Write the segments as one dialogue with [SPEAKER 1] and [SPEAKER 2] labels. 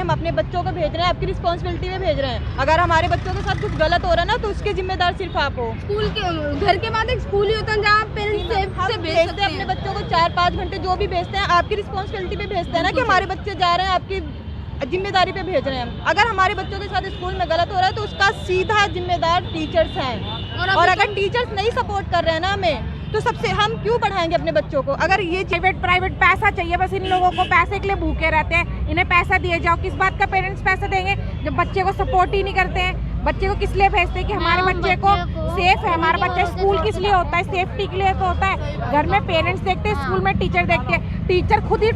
[SPEAKER 1] हम अपने बच्चों को भेज रहे हैं, आपकी रिस्पॉन्सिबिलिटी में भेज रहे हैं। अगर हमारे बच्चों के साथ कुछ गलत हो रहा है ना, तो उसके जिम्मेदार सिर्फ आप हो।
[SPEAKER 2] स्कूल के घर के बाद एक स्कूल ही होता है जहाँ पेरेंट्स से भेजते हैं
[SPEAKER 1] अपने बच्चों को 4-5 घंटे जो भी भेजते हैं, आपकी रिस्पॉन्सिबिलिटी पे भेजते हैं ना कि हमारे बच्चे जा रहे हैं, आपकी जिम्मेदारी पे भेज रहे हैं। अगर हमारे बच्चों के साथ स्कूल में गलत हो रहा है तो उसका सीधा जिम्मेदार टीचर्स हैं। और अगर टीचर्स नहीं सपोर्ट कर रहे हैं ना हमें, तो सबसे हम क्यों पढ़ाएंगे अपने बच्चों को? अगर ये
[SPEAKER 3] प्राइवेट पैसा चाहिए, बस इन लोगों को पैसे के लिए भूखे रहते हैं। इन्हें पैसा दिए जाओ, किस बात का पेरेंट्स पैसा देंगे जब बच्चे को सपोर्ट ही नहीं करते हैं। बच्चे को किस लिए भेजते हैं कि हमारे बच्चे को सेफ है। हमारा बच्चा स्कूल किस लिए होता है? सेफ्टी के लिए तो होता है। घर में पेरेंट्स देखते हैं, स्कूल में टीचर देखते हैं। टीचर खुद ही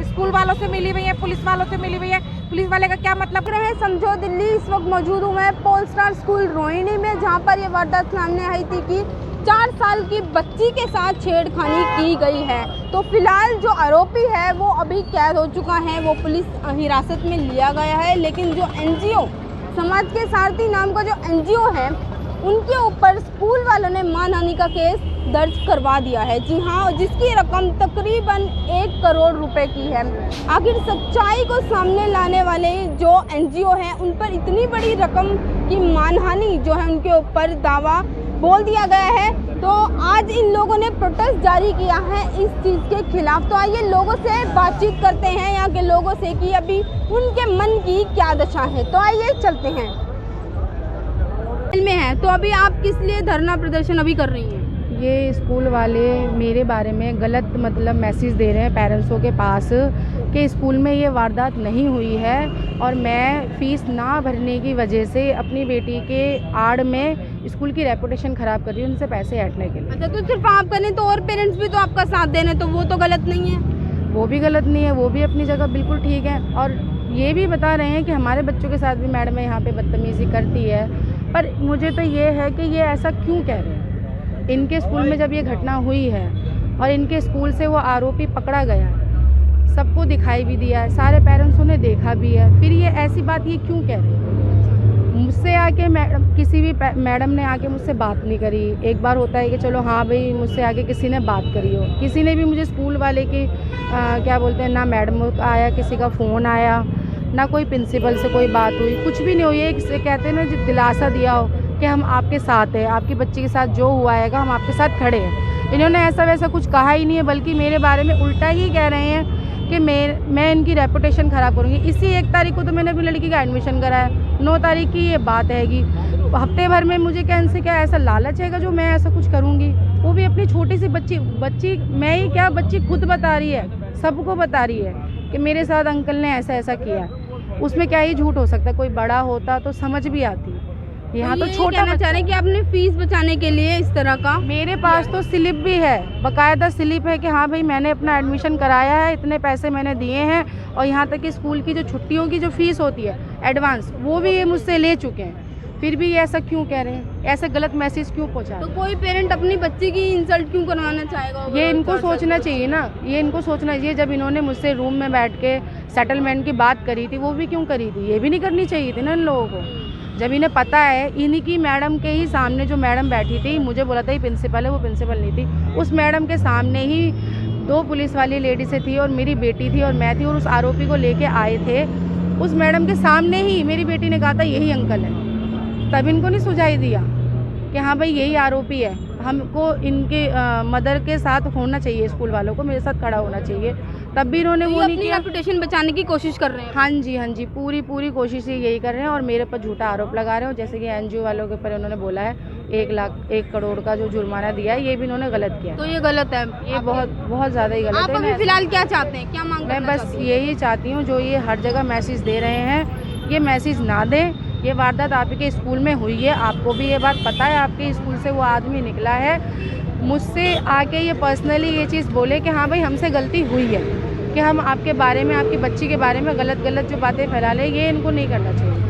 [SPEAKER 3] स्कूल वालों से मिली हुई है, पुलिस वालों से मिली हुई है। पुलिस वाले का क्या मतलब
[SPEAKER 2] रहे? समझो दिल्ली। इस वक्त मौजूद हूँ मैं पोल स्टार स्कूल रोहिणी में, जहाँ पर ये वारदात सामने आई थी कि 4 साल की बच्ची के साथ छेड़खानी की गई है। तो फिलहाल जो आरोपी है वो अभी कैद हो चुका है, वो पुलिस हिरासत में लिया गया है। लेकिन जो NGO समाज के सारथी नाम का जो NGO है, उनके ऊपर स्कूल वालों ने मानहानि का केस दर्ज करवा दिया है। जी हाँ, जिसकी रकम तकरीबन 1 करोड़ रुपए की है। आखिर सच्चाई को सामने लाने वाले जो NGO हैं, उन पर इतनी बड़ी रकम की मानहानि जो है उनके ऊपर दावा बोल दिया गया है। तो आज इन लोगों ने प्रोटेस्ट जारी किया है इस चीज़ के खिलाफ। तो आइए लोगों से बातचीत करते हैं, यहाँ के लोगों से, कि अभी उनके मन की क्या दशा है। तो आइए चलते हैं में है। तो अभी आप किस लिए धरना प्रदर्शन अभी कर रही हैं?
[SPEAKER 3] ये स्कूल वाले मेरे बारे में गलत मतलब मैसेज दे रहे हैं पेरेंट्सों के पास कि स्कूल में ये वारदात नहीं हुई है, और मैं फ़ीस ना भरने की वजह से अपनी बेटी के आड़ में स्कूल की रेपुटेशन ख़राब कर रही हूँ उनसे पैसे ऐंठने के लिए।
[SPEAKER 2] अच्छा, तो सिर्फ आप करें तो और पेरेंट्स भी तो आपका साथ देने, तो वो तो गलत नहीं है?
[SPEAKER 3] वो भी गलत नहीं है, वो भी अपनी जगह बिल्कुल ठीक है। और ये भी बता रहे हैं कि हमारे बच्चों के साथ भी मैडम यहाँ पे बदतमीज़ी करती है। पर मुझे तो ये है कि ये ऐसा क्यों कह रहे हैं? इनके स्कूल में जब ये घटना हुई है और इनके स्कूल से वो आरोपी पकड़ा गया है, सबको दिखाई भी दिया है, सारे पेरेंट्सों ने देखा भी है, फिर ये ऐसी बात ये क्यों कह रहे हैं? मुझसे आके किसी भी मैडम ने आके मुझसे बात नहीं करी। एक बार होता है कि चलो हाँ भाई, मुझसे आके किसी ने बात करी हो, किसी ने भी मुझे स्कूल वाले की क्या बोलते हैं, ना मैडम आया, किसी का फ़ोन आया, ना कोई प्रिंसिपल से कोई बात हुई, कुछ भी नहीं हुई है। किसी कहते हैं ना, जो दिलासा दिया हो कि हम आपके साथ हैं, आपकी बच्ची के साथ जो हुआ है हम आपके साथ खड़े हैं। इन्होंने ऐसा वैसा कुछ कहा ही नहीं है, बल्कि मेरे बारे में उल्टा ही कह रहे हैं कि मैं इनकी रेपुटेशन ख़राब करूँगी। इसी 1 तारीख को तो मैंने अपनी लड़की का एडमिशन कराया, 9 तारीख की ये बात हैगी। हफ्ते भर में मुझे क्या इनसे क्या ऐसा लालच हैगा जो मैं ऐसा कुछ करूँगी? वो भी अपनी छोटी सी बच्ची मैं ही क्या, बच्ची खुद बता रही है, सबको बता रही है कि मेरे साथ अंकल ने ऐसा ऐसा किया। उसमें क्या ही झूठ हो सकता है? कोई बड़ा होता तो समझ भी आती। यहाँ तो छोटा
[SPEAKER 2] बच्चा रहे कि आपने फीस बचाने के लिए इस तरह का।
[SPEAKER 3] मेरे पास तो स्लिप भी है, बाकायदा स्लिप है कि हाँ भाई मैंने अपना एडमिशन कराया है, इतने पैसे मैंने दिए हैं, और यहाँ तक कि स्कूल की जो छुट्टियों की जो फीस होती है एडवांस, वो भी ये मुझसे ले चुके हैं। फिर भी ये ऐसा क्यों कह रहे हैं? ऐसा गलत मैसेज क्यों पहुँचा?
[SPEAKER 2] तो कोई पेरेंट अपनी बच्ची की इंसल्ट क्यों करवाना चाहेगा?
[SPEAKER 3] ये इनको सोचना चाहिए ना, ये इनको सोचना चाहिए। जब इन्होंने मुझसे रूम में बैठ के सेटलमेंट की बात करी थी, वो भी क्यों करी थी? ये भी नहीं करनी चाहिए थी ना इन लोगों को। जब इन्हें पता है, इन्हीं की मैडम के ही सामने जो मैडम बैठी थी, मुझे बोला था ये प्रिंसिपल है, वो प्रिंसिपल नहीं थी, उस मैडम के सामने ही 2 पुलिस वाली लेडी से थी, और मेरी बेटी थी और मैं थी, और उस आरोपी को लेके आए थे। उस मैडम के सामने ही मेरी बेटी ने कहा था यही अंकल है। तब इनको नहीं सुझाई दिया कि हाँ भाई यही आरोपी है, हमको इनके मदर के साथ होना चाहिए, स्कूल वालों को मेरे साथ खड़ा होना चाहिए। तब भी इन्होंने वो नहीं किया।
[SPEAKER 2] रेपुटेशन बचाने की कोशिश कर रहे हैं।
[SPEAKER 3] हाँ जी, पूरी कोशिश यही कर रहे हैं, और मेरे पर झूठा आरोप लगा रहे हो। जैसे कि NGO वालों के ऊपर उन्होंने बोला है 1 करोड़ का जो जुर्माना दिया है, ये भी इन्होंने गलत किया।
[SPEAKER 2] तो ये गलत है,
[SPEAKER 3] ये बहुत ज़्यादा ही गलत है।
[SPEAKER 2] आप अभी फिलहाल क्या चाहते हैं, क्या मांग
[SPEAKER 3] मैं
[SPEAKER 2] करना
[SPEAKER 3] बस
[SPEAKER 2] चाहती हैं?
[SPEAKER 3] यही चाहती हूँ, जो ये हर जगह मैसेज दे रहे हैं, ये मैसेज ना दें। ये वारदात आपके स्कूल में हुई है, आपको भी ये बात पता है, आपके स्कूल से वो आदमी निकला है। मुझसे आके ये पर्सनली ये चीज़ बोले कि हाँ भाई हमसे गलती हुई है, कि हम आपके बारे में, आपकी बच्ची के बारे में गलत जो बातें फैला लें, ये इनको नहीं करना चाहिए।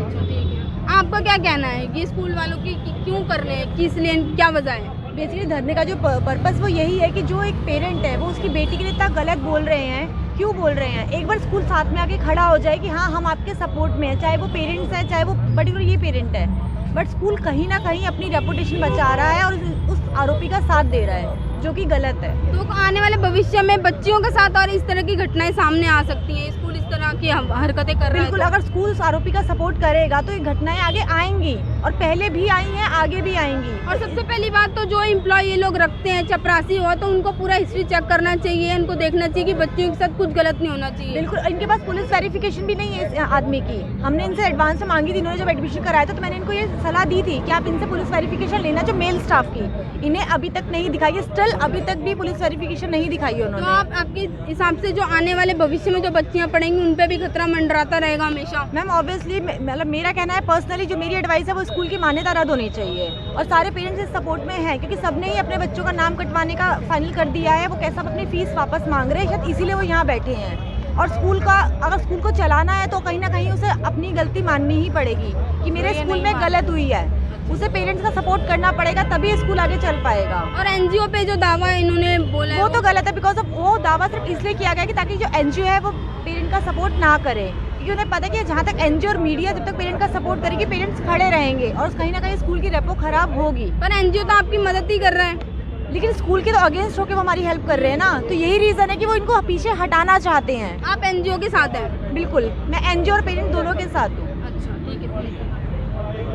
[SPEAKER 2] आपका क्या कहना है कि स्कूल वालों की क्यों कर रहे हैं, किस लिए, क्या वजह है?
[SPEAKER 1] बेसिकली धरने का जो पर्पस वो यही है कि जो एक पेरेंट है वो उसकी बेटी के लिए इतना गलत बोल रहे हैं, क्यों बोल रहे हैं? एक बार स्कूल साथ में आके खड़ा हो जाए कि हाँ हम आपके सपोर्ट में हैं, चाहे वो पेरेंट्स हैं, चाहे वो पर्टिकुलर ये पेरेंट है, बट स्कूल कहीं ना कहीं अपनी रेपुटेशन बचा रहा है और उस आरोपी का साथ दे रहा है। जो कि गलत है।
[SPEAKER 2] तो आने वाले भविष्य में बच्चियों के साथ और इस तरह की घटनाएं सामने आ सकती हैं, स्कूल इस तरह की हरकतें कर रहा है।
[SPEAKER 1] बिल्कुल, अगर स्कूल आरोपी का सपोर्ट करेगा तो ये घटनाएं आगे आएंगी, और पहले भी आई हैं, आगे भी आएंगी।
[SPEAKER 2] और सबसे पहली बात तो जो एम्प्लॉय ये लोग रखते हैं, चपरासी हो, तो उनको पूरा हिस्ट्री चेक करना चाहिए, उनको देखना चाहिए कि बच्चियों के साथ कुछ गलत नहीं होना चाहिए।
[SPEAKER 1] बिल्कुल, इनके पास पुलिस वेरिफिकेशन भी नहीं है इस आदमी की। हमने इनसे एडवांस में मांगी थी, इन्होंने जब एडमिशन कराया था तो मैंने इनको ये सलाह दी थी कि आप इनसे पुलिस वेरिफिकेशन लेना, जो मेल स्टाफ की। इन्हें अभी तक नहीं दिखाई है, स्टिल अभी तक भी पुलिस वेरिफिकेशन नहीं दिखाई है
[SPEAKER 2] तो
[SPEAKER 1] उन्होंने।
[SPEAKER 2] आपके हिसाब से जो आने वाले भविष्य में जो बच्चियां पढ़ेंगी उन पे भी खतरा मंडराता रहेगा हमेशा?
[SPEAKER 1] मैम ऑब्वियसली, मतलब मेरा कहना है पर्सनली, जो मेरी एडवाइस है वो स्कूल की मान्यता रद्द होनी चाहिए, और सारे पेरेंट्स इस सपोर्ट में हैं, क्योंकि सबने ही अपने बच्चों का नाम कटवाने का फाइनल कर दिया है। वो कैसा अपनी फीस वापस मांग रहे हैं, शायद इसीलिए वो यहाँ बैठे हैं। और स्कूल का, अगर स्कूल को चलाना है तो कहीं ना कहीं उसे अपनी गलती माननी ही पड़ेगी कि मेरे स्कूल में गलत हुई है। उसे पेरेंट्स का सपोर्ट करना पड़ेगा, तभी स्कूल आगे चल पाएगा।
[SPEAKER 2] और एनजीओ पे जो दावा इन्होंने बोला है
[SPEAKER 1] वो तो गलत है, बिकॉज ऑफ वो दावा सिर्फ इसलिए किया गया कि ताकि जो एनजीओ है वो पेरेंट का सपोर्ट ना करे, क्योंकि उन्हें पता है कि जहाँ तक एनजीओ और मीडिया जब तक पेरेंट का सपोर्ट करेगी, पेरेंट्स खड़े रहेंगे और कहीं ना कहीं स्कूल की रेपो खराब होगी।
[SPEAKER 2] पर एनजीओ तो आपकी मदद ही कर रहा है,
[SPEAKER 1] लेकिन स्कूल के तो अगेंस्ट होकर वो हमारी हेल्प कर रहे हैं ना, तो यही रीजन है कि वो इनको पीछे हटाना चाहते हैं।
[SPEAKER 2] आप एनजीओ के साथ हैं?
[SPEAKER 1] बिल्कुल, मैं एनजीओ और पेरेंट दोनों के साथ हूँ।
[SPEAKER 2] अच्छा, ठीक है।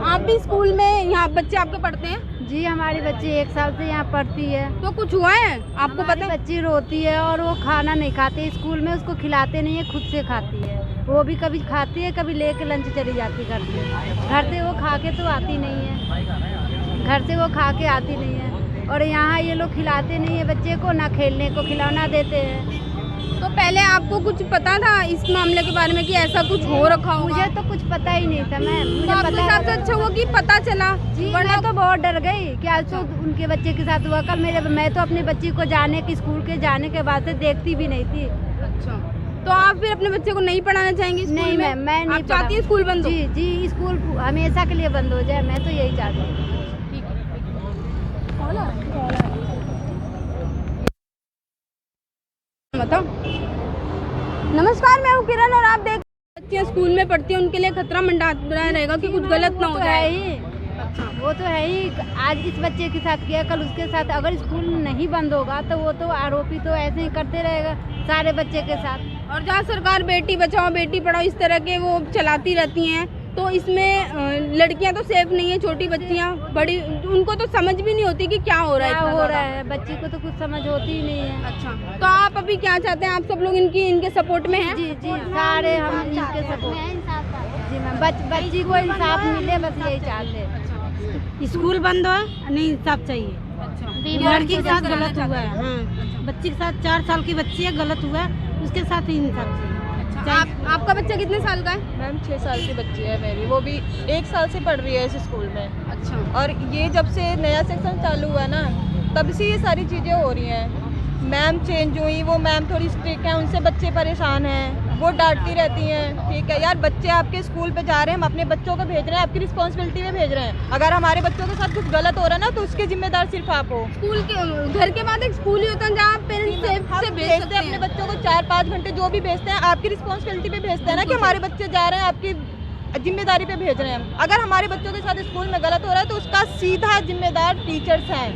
[SPEAKER 2] आप भी स्कूल में, यहाँ बच्चे आपके पढ़ते हैं?
[SPEAKER 3] जी, हमारी बच्ची 1 साल से यहाँ पढ़ती है।
[SPEAKER 2] तो कुछ हुआ है आपको पता है?
[SPEAKER 3] बच्ची रोती है और वो खाना नहीं खाती स्कूल में, उसको खिलाते नहीं है, खुद से खाती है। वो भी कभी खाती है, कभी लेके लंच चली जाती घर से। घर से वो खा के तो आती नहीं है, घर से वो खा के आती नहीं है। और यहाँ ये लोग खिलाते नहीं है बच्चे को, ना खेलने को खिलौना देते हैं।
[SPEAKER 2] तो पहले आपको कुछ पता था इस मामले के बारे में कि ऐसा कुछ हो रखा होगा?
[SPEAKER 3] मुझे तो कुछ पता ही नहीं था मैम,
[SPEAKER 2] तो
[SPEAKER 3] मुझे
[SPEAKER 2] आपके
[SPEAKER 3] पता
[SPEAKER 2] हिसाब से अच्छा हुआ कि पता चला।
[SPEAKER 3] वरना तो बहुत डर गई कि आज तो उनके बच्चे के साथ हुआ। कल मैं तो अपने बच्ची को जाने की, स्कूल के जाने के बाद से देखती भी नहीं थी।
[SPEAKER 2] अच्छा, तो आप फिर अपने बच्चे को नहीं पढ़ाना चाहेंगे स्कूल
[SPEAKER 3] नहीं
[SPEAKER 2] में?
[SPEAKER 3] मैम, मैं नहीं
[SPEAKER 2] आप चाहती है स्कूल बंद हो?
[SPEAKER 3] जी जी, स्कूल हमेशा के लिए बंद हो जाए, मैं तो यही चाहती हूँ।
[SPEAKER 2] बताओ। नमस्कार, मैं हूँ किरण और आप देख, बच्चियाँ स्कूल में पढ़ती हैं, उनके लिए खतरा मंडरा रहेगा कि कुछ गलत ना हो जाए।
[SPEAKER 3] वो तो है ही, आज इस बच्चे के साथ किया, कल उसके साथ। अगर स्कूल नहीं बंद होगा तो वो तो आरोपी तो ऐसे ही करते रहेगा सारे बच्चे के साथ।
[SPEAKER 2] और जहाँ सरकार बेटी बचाओ बेटी पढ़ाओ इस तरह के वो चलाती रहती हैं, तो इसमें लड़कियां तो सेफ नहीं है, छोटी बच्चियां, बड़ी, उनको तो समझ भी नहीं होती कि क्या हो रहा है।
[SPEAKER 3] बच्ची को तो कुछ समझ होती ही नहीं है।
[SPEAKER 2] अच्छा, तो आप अभी क्या चाहते हैं? आप सब लोग इनके सपोर्ट में हैं?
[SPEAKER 3] जी जी, सारे हम इनके सपोर्ट। जी मैम, बच्ची को इंसाफ मिले, बस यही चाहते हैं।
[SPEAKER 4] स्कूल बंद हो, नहीं इंसाफ चाहिए।
[SPEAKER 2] अच्छा,
[SPEAKER 4] लड़की के साथ गलत हुआ है। हाँ, बच्ची के साथ 4 साल की बच्ची है, गलत हुआ है, उसके साथ ही इंसाफ चाहिए।
[SPEAKER 2] आपका बच्चा कितने साल का है?
[SPEAKER 1] मैम 6 साल की बच्ची है मेरी, वो भी 1 साल से पढ़ रही है इस स्कूल में।
[SPEAKER 2] अच्छा,
[SPEAKER 1] और ये जब से नया सेक्शन चालू हुआ ना, तब से ये सारी चीज़ें हो रही हैं। मैम चेंज हुई, वो मैम थोड़ी स्ट्रिक्ट हैं, उनसे बच्चे परेशान हैं, वो डांटती रहती हैं। ठीक है यार, बच्चे आपके स्कूल पे जा रहे हैं, हम अपने बच्चों को भेज रहे हैं, आपकी रिस्पॉन्सिबिलिटी में भेज रहे हैं। अगर हमारे बच्चों के साथ कुछ गलत हो रहा है ना, तो उसके जिम्मेदार सिर्फ आप हो।
[SPEAKER 2] स्कूल के घर के बाद एक स्कूल ही होता है जहाँ पेरेंट्स से भेज सकते हैं
[SPEAKER 1] अपने बच्चों को 4-5 घंटे जो भी भेजते हैं, आपकी रिस्पॉन्सिबिलिटी पे भेजते हैं ना, कि हमारे बच्चे जा रहे हैं, आपकी जिम्मेदारी पे भेज रहे हैं। अगर हमारे बच्चों के साथ स्कूल में गलत हो रहा है तो उसका सीधा जिम्मेदार टीचर्स हैं।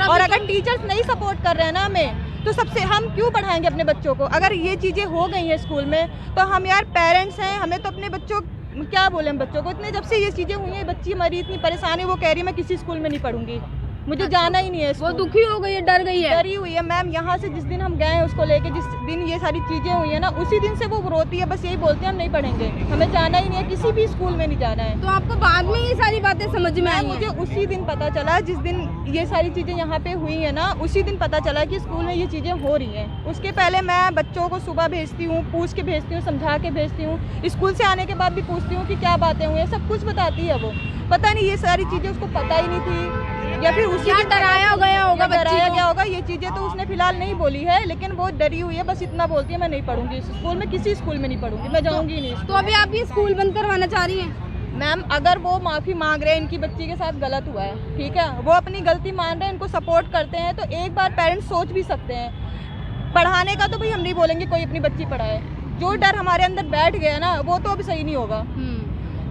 [SPEAKER 1] और अगर टीचर्स नहीं सपोर्ट कर रहे हैं ना हमें, तो सबसे हम क्यों पढ़ाएंगे अपने बच्चों को? अगर ये चीज़ें हो गई हैं स्कूल में, तो हम यार पेरेंट्स हैं, हमें तो अपने बच्चों, क्या बोले हम बच्चों को, इतने जब से ये चीज़ें हुई हैं, बच्ची हमारी इतनी परेशान है, वो कह रही है मैं किसी स्कूल में नहीं पढ़ूंगी, मुझे जाना ही नहीं है।
[SPEAKER 2] वो दुखी हो गई है, डर गई है,
[SPEAKER 1] डरी हुई है मैम। यहाँ से जिस दिन हम गए हैं उसको लेके, जिस दिन ये सारी चीज़ें हुई है ना, उसी दिन से वो रोती है, बस यही बोलती है हम नहीं पढ़ेंगे, हमें जाना ही नहीं है, किसी भी स्कूल में नहीं जाना है।
[SPEAKER 2] तो आपको बाद में ये सारी बातें समझ में आई?
[SPEAKER 1] मुझे उसी दिन पता चला, जिस दिन ये सारी चीज़ें यहाँ पे हुई है ना, उसी दिन पता चला कि स्कूल में ये चीज़ें हो रही हैं। उसके पहले मैं बच्चों को सुबह भेजती हूँ, पूछ के भेजती हूँ, समझा के भेजती हूँ, स्कूल से आने के बाद भी पूछती हूँ कि क्या बातें हुई हैं, सब कुछ बताती है वो। पता नहीं ये सारी चीज़ें उसको पता ही नहीं थी, या फिर उसी
[SPEAKER 2] क्या डराया गया होगा,
[SPEAKER 1] डराया गया होगा। ये चीज़ें तो उसने फिलहाल नहीं बोली है, लेकिन वो डरी हुई है, बस इतना बोलती है मैं नहीं पढ़ूंगी इस स्कूल में, किसी स्कूल में नहीं पढ़ूंगी, मैं जाऊंगी नहीं।
[SPEAKER 2] तो अभी आप ये स्कूल बंद करवाना चाह रही हैं?
[SPEAKER 1] मैम अगर वो माफ़ी मांग रहे हैं, इनकी बच्ची के साथ गलत हुआ है, ठीक है, वो अपनी गलती मान रहे हैं, इनको सपोर्ट करते हैं, तो एक बार पेरेंट्स सोच भी सकते हैं। पढ़ाने का तो भाई हम नहीं बोलेंगे कोई अपनी बच्ची पढ़ाए, जो डर हमारे अंदर बैठ गया ना, वो तो अभी सही नहीं होगा।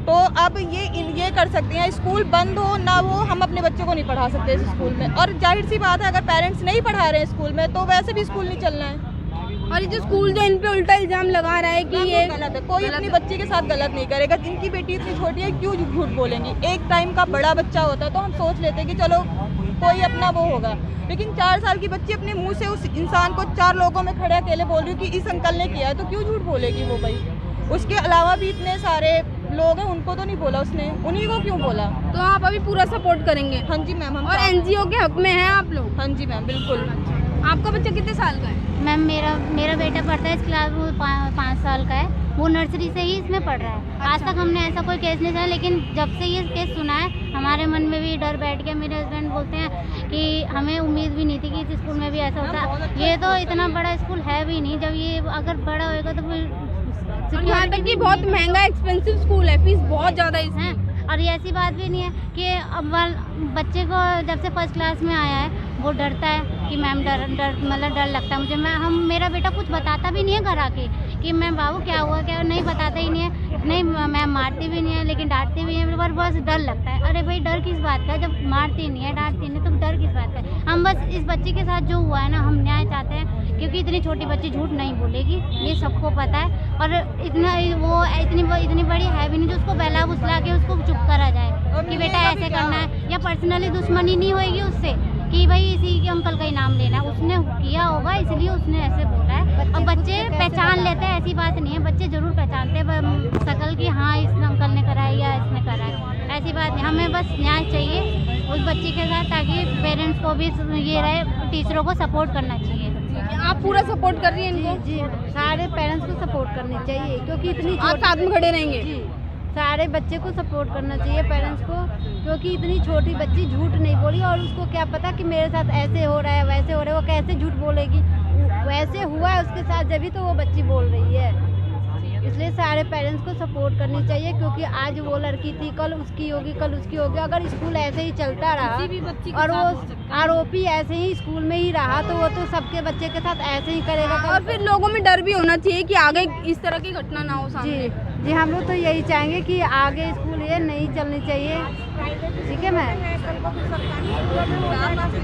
[SPEAKER 1] तो अब ये कर सकते हैं, स्कूल बंद हो ना हो, हम अपने बच्चों को नहीं पढ़ा सकते इस स्कूल में। और जाहिर सी बात है, अगर पेरेंट्स नहीं पढ़ा रहे हैं स्कूल में तो वैसे भी स्कूल नहीं चलना है।
[SPEAKER 2] और ये जो स्कूल जो इन पे उल्टा इल्जाम लगा रहा है कि ये
[SPEAKER 1] गलत है, कोई अपनी बच्ची के साथ गलत नहीं करेगा। जिनकी बेटी इतनी छोटी है क्यों झूठ बोलेंगी? एक टाइम का बड़ा बच्चा होता है तो हम सोच लेते हैं कि चलो कोई अपना वो होगा, लेकिन 4 साल की बच्ची अपने मुंह से उस इंसान को 4 लोगों में खड़े अकेले बोल रही है कि इस अंकल ने किया है, तो क्यों झूठ बोलेगी वो भाई? उसके अलावा भी इतने सारे लोग हैं, उनको तो नहीं बोला उसने, उन्हीं को क्यों बोला?
[SPEAKER 2] तो आप अभी पूरा सपोर्ट करेंगे?
[SPEAKER 1] हाँ जी मैम, हम
[SPEAKER 2] और एनजीओ के हक में हैं आप लोग?
[SPEAKER 1] हाँ जी मैम, बिल्कुल।
[SPEAKER 2] आपका बच्चा कितने साल का है?
[SPEAKER 5] मैम मेरा बेटा पढ़ता है इस क्लास में, 5 साल का है। वो नर्सरी से ही इसमें पढ़ रहा है। आज तक हमने ऐसा कोई केस नहीं सुना, लेकिन जब से ये केस सुना है हमारे मन में भी डर बैठ गया। मेरे हस्बैंड बोलते हैं कि हमें उम्मीद भी नहीं थी कि इस स्कूल में भी ऐसा होता है। ये तो इतना बड़ा स्कूल है भी नहीं, जब ये अगर बड़ा होएगा तो फिर
[SPEAKER 2] यहाँ तक कि बहुत महंगा एक्सपेंसिव स्कूल है, फीस बहुत ज़्यादा इसमें।
[SPEAKER 5] और ये ऐसी बात भी नहीं है कि अब बच्चे को जब से फर्स्ट क्लास में आया है वो डरता है कि मैम डर लगता है मुझे। मेरा बेटा कुछ बताता भी नहीं है घर आके कि मैम बाबू क्या हुआ, क्या नहीं बताता ही नहीं है। नहीं मैम मारती भी नहीं है, लेकिन डांटती भी है, पर बस डर लगता है। अरे भाई डर किस बात का, जब मारती नहीं है डांटती नहीं तो डर किस बात का? हम बस इस बच्चे के साथ जो हुआ है ना, हम न्याय चाहते हैं, क्योंकि इतनी छोटी बच्ची झूठ नहीं बोलेगी, ये सबको पता है। और इतनी बड़ी है भी नहीं जो उसको बहला फुसला के उसको चुप करा जाए कि बेटा ऐसे करना है, या पर्सनली दुश्मनी नहीं होएगी उससे कि भाई इसी के अंकल का ही नाम लेना है। उसने किया होगा इसलिए उसने ऐसे बोला है। और बच्चे पहचान लेते हैं, ऐसी बात नहीं है, बच्चे जरूर पहचानते हैं शकल की, हाँ इस अंकल ने करा है या इसने करा है, ऐसी बात नहीं। हमें बस न्याय चाहिए उस बच्चे के साथ, ताकि पेरेंट्स को भी ये रहे, टीचरों को सपोर्ट करना चाहिए।
[SPEAKER 2] आप पूरा सपोर्ट कर रही हैं इनको?
[SPEAKER 3] जी सारे पेरेंट्स को सपोर्ट करनी चाहिए, क्योंकि इतनी
[SPEAKER 2] आप साथ में खड़े रहेंगे?
[SPEAKER 3] जी सारे बच्चे को सपोर्ट करना चाहिए पेरेंट्स को, क्योंकि इतनी छोटी बच्ची झूठ नहीं बोली। और उसको क्या पता कि मेरे साथ ऐसे हो रहा है वैसे हो रहा है, वो कैसे झूठ बोलेगी? वैसे हुआ है उसके साथ जब भी तो वो बच्ची बोल रही है। इसलिए सारे पेरेंट्स को सपोर्ट करनी चाहिए, क्योंकि आज वो लड़की थी, कल उसकी होगी, कल उसकी होगी। अगर स्कूल ऐसे ही चलता रहा और वो आरोपी ऐसे ही स्कूल में ही रहा तो वो तो सबके बच्चे के साथ ऐसे ही करेगा।
[SPEAKER 2] और फिर लोगों में डर भी होना चाहिए कि आगे इस तरह की घटना ना हो सामने।
[SPEAKER 3] जी हम लोग तो यही चाहेंगे कि आगे स्कूल ये नहीं चलनी चाहिए। ठीक है मैम?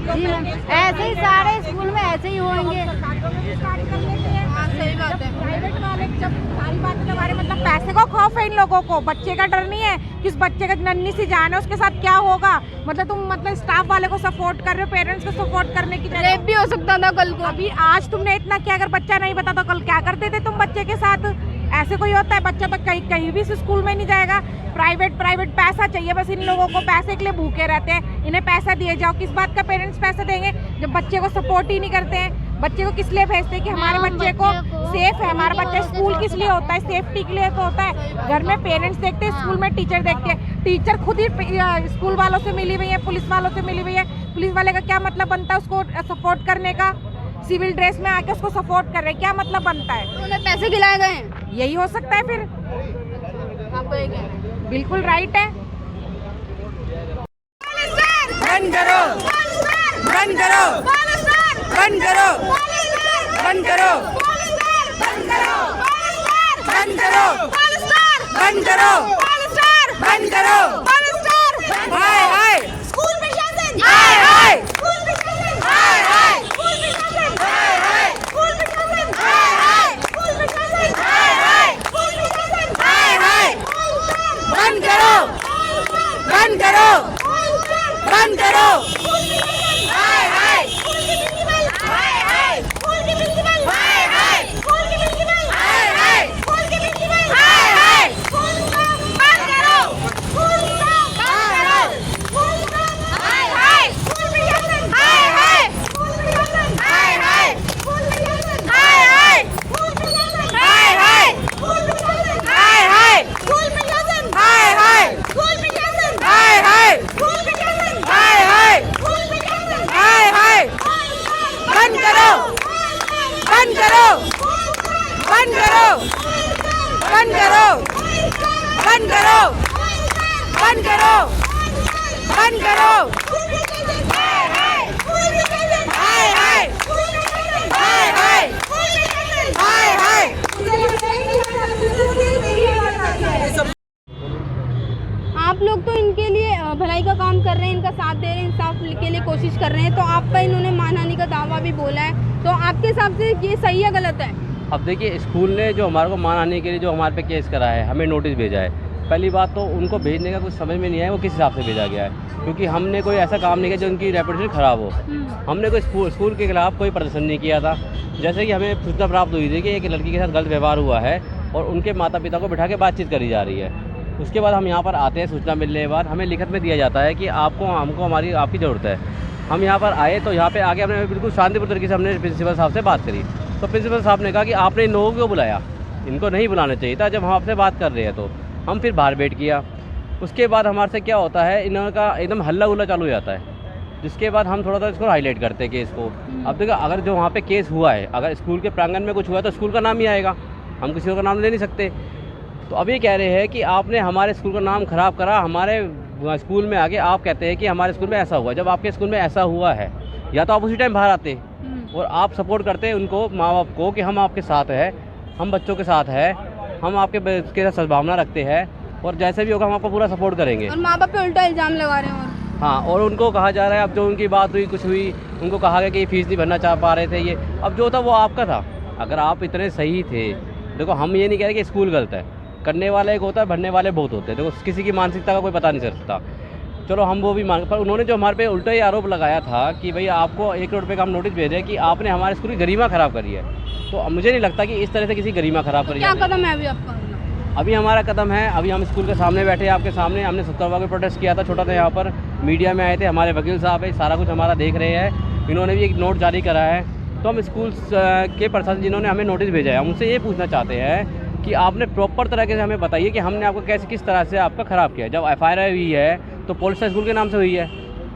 [SPEAKER 3] जी मैम, ऐसे ही सारे स्कूल में ऐसे ही होंगे।
[SPEAKER 2] सही बात है।
[SPEAKER 6] प्राइवेट वाले जब सारी बात के बारे मतलब पैसे को खौफ है इन लोगों को, बच्चे का डर नहीं है कि उस बच्चे का नन्ही सी जान है उसके साथ क्या होगा। मतलब तुम स्टाफ वाले को सपोर्ट कर रहे हो, पेरेंट्स को सपोर्ट करने की
[SPEAKER 2] रेप भी हो सकता था कल को।
[SPEAKER 6] अभी आज तुमने इतना किया, अगर बच्चा नहीं बता तो कल क्या करते थे तुम बच्चे के साथ? ऐसे कोई होता है? बच्चा तो कहीं भी स्कूल में नहीं जाएगा। प्राइवेट पैसा चाहिए, बस इन लोगों को पैसे के लिए भूखे रहते हैं। इन्हें पैसा दिए जाओ, किस बात का पेरेंट्स पैसा देंगे जब बच्चे को सपोर्ट ही नहीं करते हैं? बच्चे को किस लिए भेजते हैं कि हमारे बच्चे को सेफ है, हमारा बच्चा स्कूल किस लिए होता है? सेफ्टी के लिए तो होता है। घर में पेरेंट्स देखते हैं, स्कूल में टीचर देखते हैं। टीचर खुद ही स्कूल वालों से मिली हुई है, पुलिस वालों से मिली हुई है। पुलिस वाले का क्या मतलब बनता है उसको सपोर्ट करने का? सिविल ड्रेस में आके उसको सपोर्ट कर रहे हैं, क्या मतलब बनता है?
[SPEAKER 2] तो उन्हें पैसे खिलाए गए हैं,
[SPEAKER 6] यही हो सकता है फिर।
[SPEAKER 2] आपको ये कहना है?
[SPEAKER 6] बिल्कुल राइट है।
[SPEAKER 7] बंद करो, बंद करो, बंद करो, बंद करो, बंद करो, बंद करो, बंद करो, बंद करो, हाय हाय स्कूल प्रशासन, हाय हाय स्कूल प्रशासन, हाय हाय स्कूल प्रशासन, हाय हाय स्कूल प्रशासन, हाय हाय स्कूल प्रशासन, हाय हाय स्कूल प्रशासन, हाय हाय बंद करो, बंद करो, बंद करो, हाय हाय स्कूल की प्रिंसिपल, हाय हाय स्कूल की प्रिंसिपल, हाय हाय स्कूल की प्रिंसिपल, हाय हाय स्कूल की प्रिंसिपल, हाय हाय स्कूल को बंद करो, स्कूल को बंद करो,
[SPEAKER 2] भलाई का काम कर रहे हैं, इनका साथ दे रहे हैं, इंसाफ के लिए कोशिश कर रहे हैं, तो आप पर इन्होंने मानहानि का दावा भी बोला है, तो आपके हिसाब से ये सही है गलत है?
[SPEAKER 8] अब देखिए, स्कूल ने जो हमारे को मानहानि के लिए जो हमारे पे केस करा है, हमें नोटिस भेजा है। पहली बात तो उनको भेजने का कुछ समझ में नहीं आया वो किस हिसाब से भेजा गया है, क्योंकि हमने कोई ऐसा काम नहीं किया जो उनकी रेपुटेशन ख़राब हो। हमने कोई स्कूल के खिलाफ कोई प्रदर्शन नहीं किया था। जैसे कि हमें सूचना प्राप्त हुई थी कि एक लड़की के साथ गलत व्यवहार हुआ है और उनके माता पिता को बिठा के बातचीत करी जा रही है। उसके बाद हम यहाँ पर आते हैं, सूचना मिलने के बाद हमें लिखित में दिया जाता है कि हमको आपकी ज़रूरत है। हम यहाँ पर आए तो यहाँ पे आके हमने बिल्कुल शांतिपूर्ण तरीके से हमने प्रिंसिपल साहब से बात करी, तो प्रिंसिपल साहब ने कहा कि आपने इन लोगों को क्यों बुलाया, इनको नहीं बुलाना चाहिए था। जब हम आपसे बात कर रहे हैं तो हम फिर बाहर वेट किया। उसके बाद हमारे से क्या होता है, इन्होंने का एकदम हल्ला गुल्ला चालू हो जाता है, जिसके बाद हम थोड़ा सा इसको हाईलाइट करते हैं केस को। अब देखो, अगर जो वहाँ पे केस हुआ है, अगर स्कूल के प्रांगण में कुछ हुआ तो स्कूल का नाम ही आएगा, हम किसी का नाम ले नहीं सकते। तो अब ये कह रहे हैं कि आपने हमारे स्कूल का नाम ख़राब करा, हमारे स्कूल में आके आप कहते हैं कि हमारे स्कूल में ऐसा हुआ। जब आपके स्कूल में ऐसा हुआ है, या तो आप उसी टाइम बाहर आते और आप सपोर्ट करते उनको, माँ बाप को, कि हम आपके साथ हैं, हम बच्चों के साथ हैं, हम आपके साथ सद्भावना रखते हैं और जैसे भी होगा हम आपको पूरा सपोर्ट करेंगे।
[SPEAKER 2] और माँ बाप पे उल्टा इल्ज़ाम लगा रहे हैं। और
[SPEAKER 8] हाँ, और उनको कहा जा रहा है, अब जो उनकी बात हुई, कुछ हुई, उनको कहा गया कि फीस नहीं भरना चाह पा रहे थे। ये अब जो था वो आपका था। अगर आप इतने सही थे, देखो हम ये नहीं कह रहे कि स्कूल गलत है, करने वाला एक होता है, भरने वाले बहुत होते हैं। देखो किसी की मानसिकता का कोई पता नहीं चल सकता, चलो हम वो भी मान, पर उन्होंने जो हमारे पे उल्टा ही आरोप लगाया था कि भाई आपको 1 करोड़ रुपये का हम नोटिस भेज रहे हैं कि आपने हमारे स्कूल की गरिमा ख़राब करी है। तो मुझे नहीं लगता कि इस तरह से किसी गरिमा ख़राब करी
[SPEAKER 2] क्या
[SPEAKER 8] है।
[SPEAKER 2] कदम है अभी आपका?
[SPEAKER 8] अभी हमारा कदम है, अभी हम स्कूल के सामने बैठे हैं, आपके सामने। हमने 70वां को प्रोटेस्ट किया था, छोटा था, यहाँ पर मीडिया में आए थे, हमारे वकील साहब है, सारा कुछ हमारा देख रहे हैं। इन्होंने भी एक नोट जारी करा है। तो हम स्कूल के प्रशासन जिन्होंने हमें नोटिस भेजा है, हम उनसे ये पूछना चाहते हैं कि आपने प्रॉपर तरीके से हमें बताइए कि हमने आपको कैसे, किस तरह से आपका ख़राब किया। जब FIR हुई है तो पुलिस स्कूल के नाम से हुई है,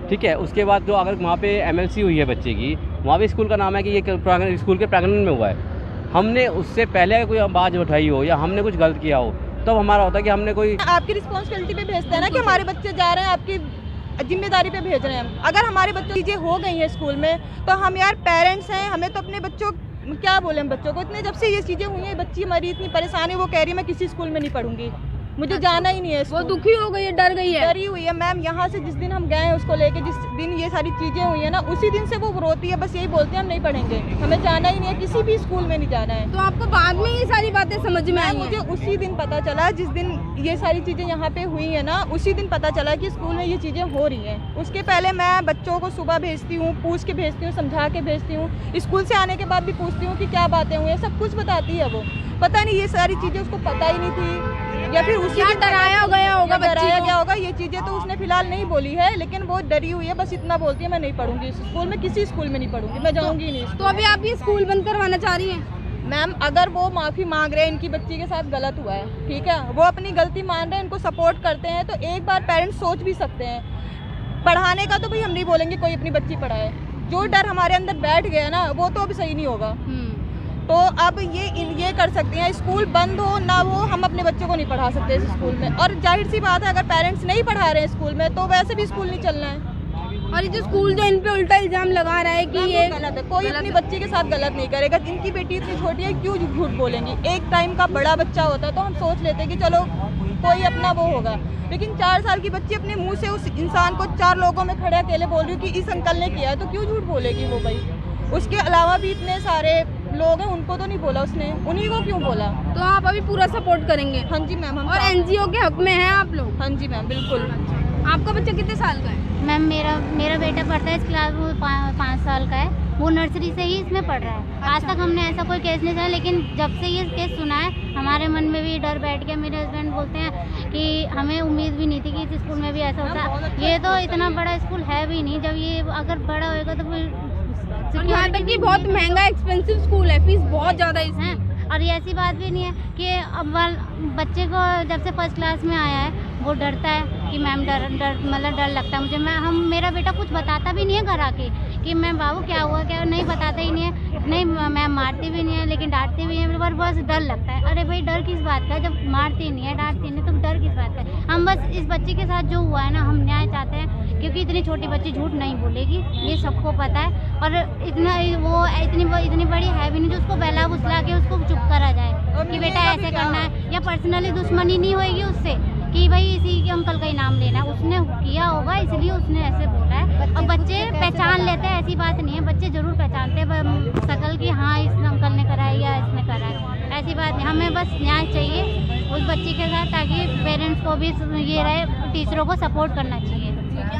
[SPEAKER 8] ठीक है। उसके बाद जो अगर वहाँ पे MLC हुई है बच्चे की, वहाँ भी स्कूल का नाम है कि ये स्कूल के प्रांगण में हुआ है। हमने उससे पहले कोई आवाज़ उठाई हो या हमने कुछ गलत किया हो, तब हमारा होता है कि हमने कोई
[SPEAKER 1] आपकी रिस्पॉन्सिबिलिटी पे भेजते हैं ना कि हमारे बच्चे जा रहे हैं, आपकी जिम्मेदारी पे भेज रहे हैं हम। अगर हमारे बच्चों की चीज़ें हो गई हैं स्कूल में, तो हम यार पेरेंट्स हैं, हमें तो अपने बच्चों, क्या बोले हम बच्चों को, इतने जब से ये चीज़ें हुई हैं, बच्ची हमारी इतनी परेशान है, वो कह रही है मैं किसी स्कूल में नहीं पढ़ूंगी, मुझे जाना ही नहीं है।
[SPEAKER 2] वो दुखी हो गई है, डर गई है,
[SPEAKER 1] डरी हुई है मैम। यहाँ से जिस दिन हम गए हैं उसको लेके, जिस दिन ये सारी चीज़ें हुई है ना, उसी दिन से वो रोती है, बस यही बोलती है हम नहीं पढ़ेंगे, हमें जाना ही नहीं है, किसी भी स्कूल में नहीं जाना है।
[SPEAKER 2] तो आपको बाद में ये सारी बातें समझ में आई?
[SPEAKER 1] मुझे उसी दिन पता चला, जिस दिन ये सारी चीज़ें यहाँ पे हुई है ना, उसी दिन पता चला कि स्कूल में ये चीज़ें हो रही हैं। उसके पहले मैं बच्चों को सुबह भेजती हूँ, पूछ के भेजती हूँ, समझा के भेजती हूँ, स्कूल से आने के बाद भी पूछती हूँ कि क्या बातें हुई हैं, सब कुछ बताती है वो। पता नहीं ये सारी चीज़ें उसको पता ही नहीं थी, या फिर उसी दिन
[SPEAKER 2] डराया गया होगा,
[SPEAKER 1] डराया गया होगा। ये चीज़ें तो उसने फिलहाल नहीं बोली है, लेकिन वो डरी हुई है, बस इतना बोलती है मैं नहीं पढ़ूंगी इस स्कूल में, किसी स्कूल में नहीं पढ़ूंगी, मैं जाऊंगी ही नहीं।
[SPEAKER 2] तो अभी आप ये स्कूल बंद करवाना चाह रही हैं?
[SPEAKER 1] मैम, अगर वो माफ़ी मांग रहे हैं, इनकी बच्ची के साथ गलत हुआ है, ठीक है, वो अपनी गलती मान रहे हैं, इनको सपोर्ट करते हैं, तो एक बार पेरेंट्स सोच भी सकते हैं। पढ़ाने का तो भाई हम नहीं बोलेंगे कोई अपनी बच्ची पढ़ाए, जो डर हमारे अंदर बैठ गया ना, वो तो अब सही नहीं होगा। तो अब ये कर सकते हैं, स्कूल बंद हो ना हो, हम अपने बच्चों को नहीं पढ़ा सकते इस स्कूल में। और जाहिर सी बात है, अगर पेरेंट्स नहीं पढ़ा रहे हैं स्कूल में, तो वैसे भी स्कूल नहीं चलना है।
[SPEAKER 2] और ये जो स्कूल जो इन पे उल्टा इल्जाम लगा रहा है कि ये
[SPEAKER 1] गलत है, कोई अपनी बच्ची के साथ गलत नहीं करेगा। इनकी बेटी इतनी छोटी है, क्यों झूठ बोलेंगी? एक टाइम का बड़ा बच्चा होता तो हम सोच लेते कि चलो कोई अपना वो होगा, लेकिन 4 साल की बच्ची अपने मुंह से उस इंसान को 4 लोगों में खड़े अकेले बोल रही है कि इस अंकल ने किया है, तो क्यों झूठ बोलेगी वो भाई? उसके अलावा भी इतने सारे लोग हैं, उनको तो नहीं बोला उसने, उन्हीं को क्यों बोला?
[SPEAKER 2] तो आप अभी पूरा सपोर्ट करेंगे?
[SPEAKER 1] हाँ जी मैम, हम
[SPEAKER 2] और NGO के हक में हैं आप लोग?
[SPEAKER 1] हाँ जी मैम, बिल्कुल।
[SPEAKER 2] आपका बच्चा कितने साल का है?
[SPEAKER 5] मैम मेरा बेटा पढ़ता है इस क्लास में, 5 साल का है, वो नर्सरी से ही इसमें पढ़ रहा है। आज तक हमने ऐसा कोई केस नहीं सुना, लेकिन जब से ये केस सुना है, हमारे मन में भी डर बैठ गया। मेरे हस्बैंड बोलते हैं कि हमें उम्मीद भी नहीं थी कि इस स्कूल में भी ऐसा होता है। ये तो इतना बड़ा स्कूल है भी नहीं, जब ये अगर बड़ा होएगा तो फिर
[SPEAKER 2] यहाँ तक कि बहुत महंगा एक्सपेंसिव स्कूल है, फीस बहुत ज़्यादा इसमें।
[SPEAKER 5] और ये ऐसी बात भी नहीं है कि अब बच्चे को जब से फर्स्ट क्लास में आया है, वो डरता है कि मैम डर लगता है मुझे। मेरा बेटा कुछ बताता भी नहीं है घर आके कि मैम बाबू क्या हुआ, क्या नहीं बताता ही नहीं है। नहीं मैम मारती भी नहीं है, लेकिन डांटती भी है, पर बस डर लगता है। अरे भाई डर किस बात का, जब मारती नहीं है, डांटती नहीं, तो डर किस बात का? हम बस इस बच्चे के साथ जो हुआ है ना, हम न्याय चाहते हैं, क्योंकि इतनी छोटी बच्ची झूठ नहीं बोलेगी, ये सबको पता है। और इतनी बड़ी है भी नहीं जो उसको बहला फुसला के उसको चुप करा जाए कि बेटा ऐसे करना है, या पर्सनली दुश्मनी नहीं होएगी उससे कि भाई इसी अंकल का ही नाम लेना है, उसने किया होगा इसलिए उसने ऐसे बोला है। और बच्चे पहचान लेते हैं, ऐसी बात नहीं है, बच्चे जरूर पहचानते हैं शकल की, हाँ इस अंकल ने करा है या इसने करा है, ऐसी बात नहीं। हमें बस न्याय चाहिए उस बच्चे के साथ, ताकि पेरेंट्स को भी ये रहे, टीचरों को सपोर्ट करना चाहिए।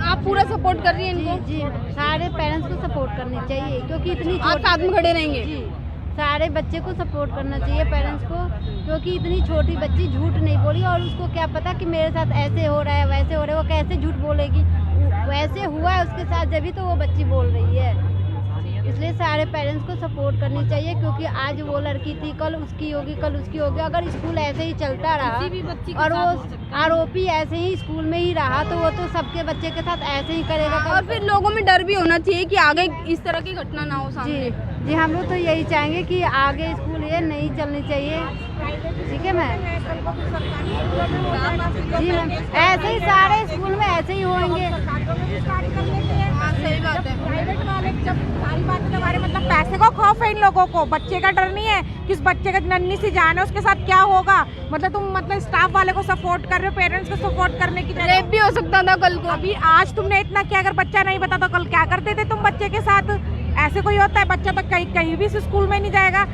[SPEAKER 2] आप पूरा सपोर्ट कर रही हैं इनको?
[SPEAKER 3] जी सारे पेरेंट्स को सपोर्ट करनी चाहिए, क्योंकि इतनी
[SPEAKER 2] आप साथ में खड़े रहेंगे?
[SPEAKER 3] जी सारे बच्चे को सपोर्ट करना चाहिए पेरेंट्स को, क्योंकि इतनी छोटी बच्ची झूठ नहीं बोली, और उसको क्या पता कि मेरे साथ ऐसे हो रहा है वैसे हो रहा है, वो कैसे झूठ बोलेगी, वैसे हुआ है उसके साथ जब तो वो बच्ची बोल रही है। इसलिए सारे पेरेंट्स को सपोर्ट करनी चाहिए, क्योंकि आज वो लड़की थी, कल उसकी होगी, कल उसकी होगी। अगर स्कूल ऐसे ही चलता रहा और वो आरोपी ऐसे ही स्कूल में ही रहा, तो वो तो सबके बच्चे के साथ ऐसे ही करेगा।
[SPEAKER 2] और फिर लोगों में डर भी होना चाहिए कि आगे इस तरह की घटना ना हो सामने।
[SPEAKER 3] जी हम लोग तो यही चाहेंगे कि आगे स्कूल ये नहीं चलनी चाहिए। ठीक है मैम? जी मैम, ऐसे ही सारे स्कूल में ऐसे ही होंगे।
[SPEAKER 2] सही बात है।
[SPEAKER 6] प्राइवेट वाले जब सारी बातें हमारे मतलब पैसे को खौफ है इन लोगों को, बच्चे का डर नहीं है कि उस बच्चे का नन्ही सी जान है उसके साथ क्या होगा। मतलब तुम मतलब स्टाफ वाले को सपोर्ट कर रहे हो, पेरेंट्स को सपोर्ट करने की
[SPEAKER 2] रेप भी हो सकता था कल को।
[SPEAKER 6] अभी आज तुमने इतना किया, अगर बच्चा नहीं बता तो कल क्या करते थे तुम बच्चे के साथ? ऐसे कोई होता है? बच्चा तो कहीं भी स्कूल में नहीं जाएगा।